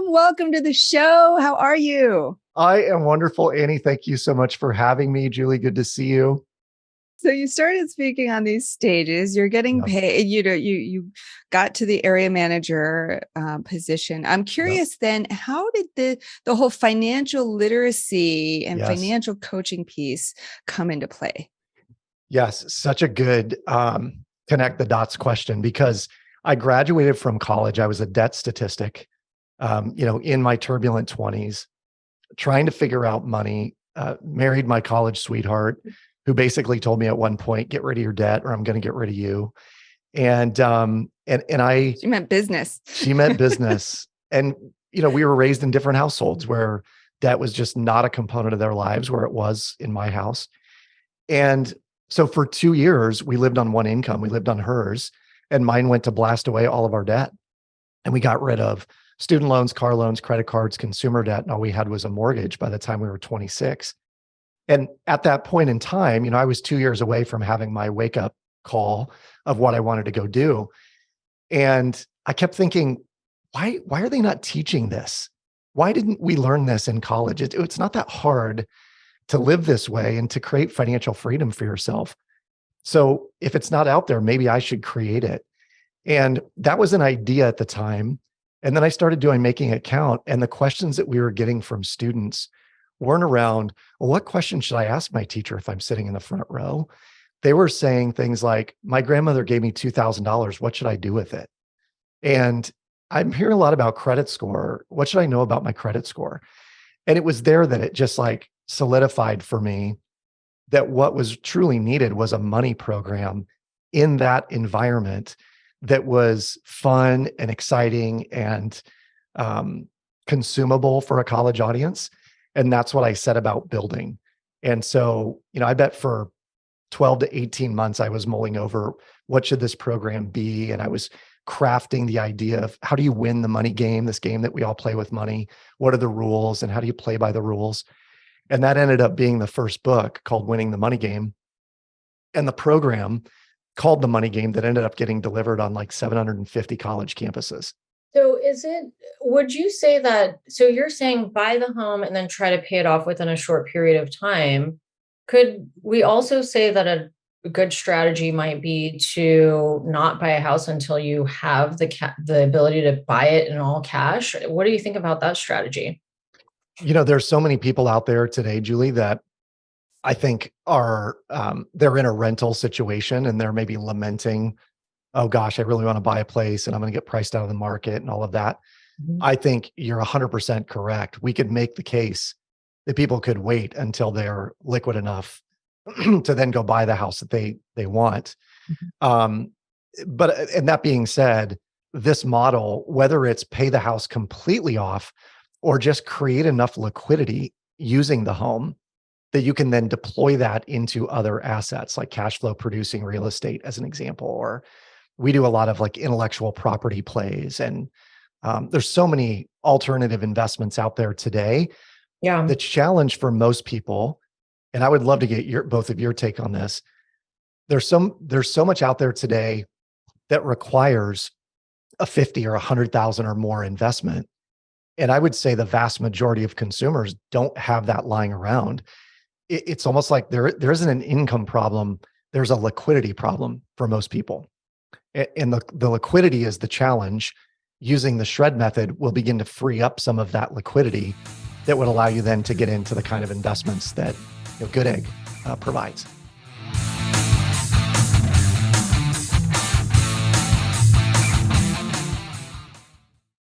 Adam, welcome to the show. How are you? I am wonderful, Annie. Thank you so much for having me. Julie, good to see you. So you started speaking on these stages. You're getting Yep, paid. You got to the area manager position. I'm yep, curious. Then, how did the whole financial literacy and yes, financial coaching piece come into play? yes. Such a good connect the dots question because I graduated from college. I was a debt statistic, in my turbulent 20s, trying to figure out money, married my college sweetheart, who basically told me at one point, get rid of your debt or I'm going to get rid of you. And She meant business. she meant business. And, we were raised in different households where debt was just not a component of their lives, where it was in my house. And so for 2 years, we lived on one income. We lived on hers, and mine went to blast away all of our debt. And we got rid of student loans, car loans, credit cards, consumer debt. And all we had was a mortgage by the time we were 26. And at that point in time, I was 2 years away from having my wake up call of what I wanted to go do. And I kept thinking, why are they not teaching this? Why didn't we learn this in college? It's not that hard to live this way and to create financial freedom for yourself. So if it's not out there, maybe I should create it. And that was an idea at the time. And then I started doing Making It Count. And the questions that we were getting from students weren't around, well, what question should I ask my teacher if I'm sitting in the front row? They were saying things like, my grandmother gave me $2,000. What should I do with it? And I'm hearing a lot about credit score. What should I know about my credit score? And it was there that it just like solidified for me that what was truly needed was a money program in that environment that was fun and exciting and consumable for a college audience. And that's what I set about building. And so, I bet for 12 to 18 months, I was mulling over what should this program be? And I was crafting the idea of how do you win the money game, this game that we all play with money? What are the rules and how do you play by the rules? And that ended up being the first book called Winning the Money Game. And the program called The Money Game that ended up getting delivered on like 750 college campuses. So would you say that, so you're saying buy the home and then try to pay it off within a short period of time. Could we also say that a good strategy might be to not buy a house until you have the ability to buy it in all cash? What do you think about that strategy? There's so many people out there today, Julie, that I think are they're in a rental situation and they're maybe lamenting, oh gosh, I really want to buy a place and I'm going to get priced out of the market and all of that. Mhm. I think you're 100% correct. We could make the case that people could wait until they're liquid enough to then go buy the house that they want. Mhm. And that being said, this model, whether it's pay the house completely off or just create enough liquidity using the home that you can then deploy that into other assets like cash flow producing real estate as an example, or we do a lot of like intellectual property plays. And there's so many alternative investments out there today. Yeah. The challenge for most people, and I would love to get both of your take on this. There's so much out there today that requires a 50 or 100,000 or more investment. And I would say the vast majority of consumers don't have that lying around. It's almost like there isn't an income problem. There's a liquidity problem for most people. And the liquidity is the challenge. Using the shred method will begin to free up some of that liquidity that would allow you then to get into the kind of investments that Goodegg provides.